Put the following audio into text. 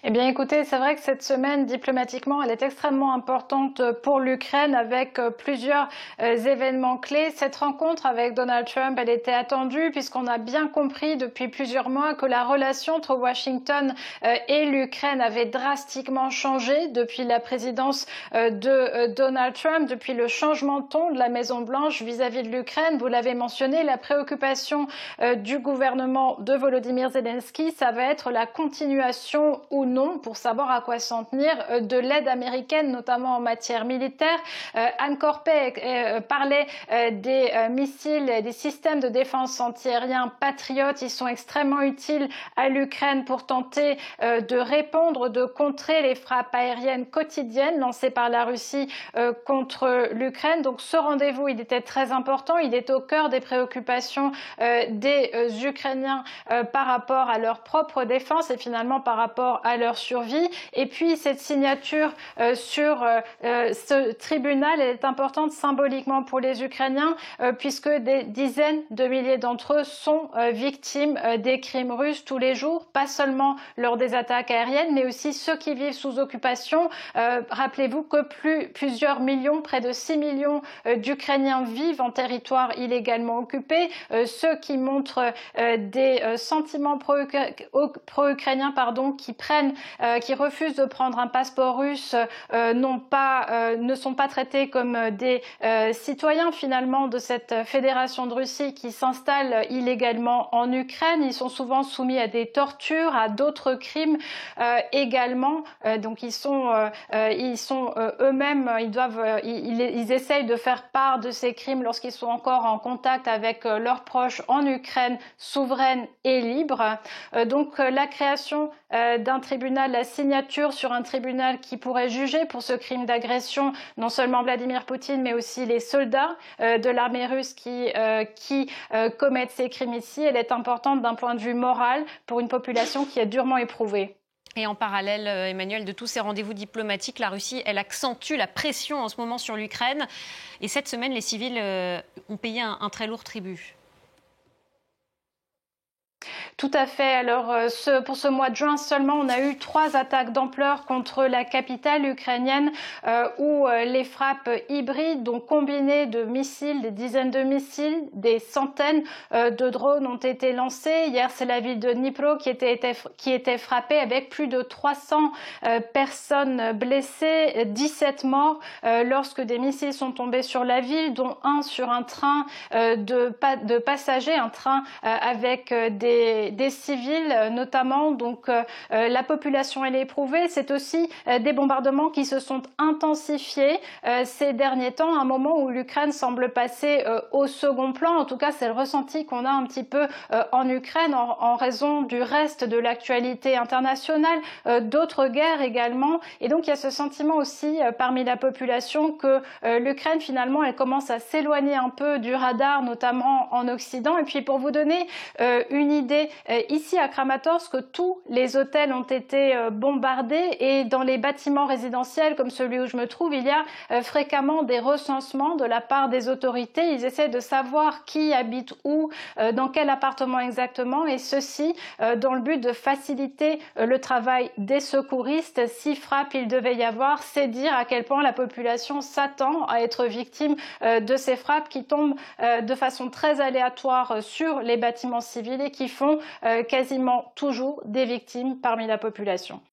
Eh bien, écoutez, c'est vrai que cette semaine, diplomatiquement, elle est extrêmement importante pour l'Ukraine avec plusieurs événements clés. Cette rencontre avec Donald Trump, elle était attendue puisqu'on a bien compris depuis plusieurs mois que la relation entre Washington et l'Ukraine avait drastiquement changé depuis la présidence de Donald Trump, depuis le changement de ton de la Maison-Blanche vis-à-vis de l'Ukraine. Vous l'avez mentionné, la préoccupation du gouvernement de Volodymyr Zelensky, ça va être la continuation ou non, pour savoir à quoi s'en tenir, de l'aide américaine, notamment en matière militaire. Anne Corpet parlait des missiles et des systèmes de défense antiaérien Patriot. Ils sont extrêmement utiles à l'Ukraine pour tenter de répondre, de contrer les frappes aériennes quotidiennes lancées par la Russie contre l'Ukraine. Donc ce rendez-vous, il était très important. Il est au cœur des préoccupations des Ukrainiens par rapport à leur propre défense et finalement par rapport à leur survie. Et puis cette signature sur ce tribunal elle est importante symboliquement pour les Ukrainiens puisque des dizaines de milliers d'entre eux sont victimes des crimes russes tous les jours, pas seulement lors des attaques aériennes, mais aussi ceux qui vivent sous occupation. Rappelez-vous que plusieurs millions, près de 6 millions d'Ukrainiens vivent en territoire illégalement occupé. Ceux qui montrent des sentiments pro-ukrainiens qui refusent de prendre un passeport russe ne sont pas traités comme des citoyens finalement de cette fédération de Russie qui s'installe illégalement en Ukraine. Ils sont souvent soumis à des tortures, à d'autres crimes également. Donc ils sont eux-mêmes, ils essayent de faire part de ces crimes lorsqu'ils sont encore en contact avec leurs proches en Ukraine souveraine et libre. Donc la création d'un tribunal, la signature sur un tribunal qui pourrait juger pour ce crime d'agression non seulement Vladimir Poutine mais aussi les soldats de l'armée russe qui commettent ces crimes ici, elle est importante d'un point de vue moral pour une population qui est durement éprouvée. Et en parallèle, Emmanuel, de tous ces rendez-vous diplomatiques, la Russie, elle accentue la pression en ce moment sur l'Ukraine. Et cette semaine, les civils ont payé un très lourd tribut. Tout à fait. Alors, pour ce mois de juin seulement, on a eu 3 attaques d'ampleur contre la capitale ukrainienne où les frappes hybrides, donc combinées de missiles, des dizaines de missiles, des centaines de drones ont été lancés. Hier, c'est la ville de Dnipro qui était frappée avec plus de 300 personnes blessées, 17 morts lorsque des missiles sont tombés sur la ville, dont un sur un train de passagers, un train avec des civils notamment. Donc la population elle est éprouvée. C'est aussi des bombardements qui se sont intensifiés ces derniers temps, à un moment où l'Ukraine semble passer au second plan. En tout cas, c'est le ressenti qu'on a un petit peu en Ukraine en raison du reste de l'actualité internationale, d'autres guerres également. Et donc il y a ce sentiment aussi parmi la population que l'Ukraine finalement elle commence à s'éloigner un peu du radar, notamment en Occident. Et puis pour vous donner une idée, ici à Kramatorsk, tous les hôtels ont été bombardés et dans les bâtiments résidentiels comme celui où je me trouve, il y a fréquemment des recensements de la part des autorités. Ils essaient de savoir qui habite où, dans quel appartement exactement, et ceci dans le but de faciliter le travail des secouristes. Si frappe il devait y avoir, c'est dire à quel point la population s'attend à être victime de ces frappes qui tombent de façon très aléatoire sur les bâtiments civils et qui font quasiment toujours des victimes parmi la population.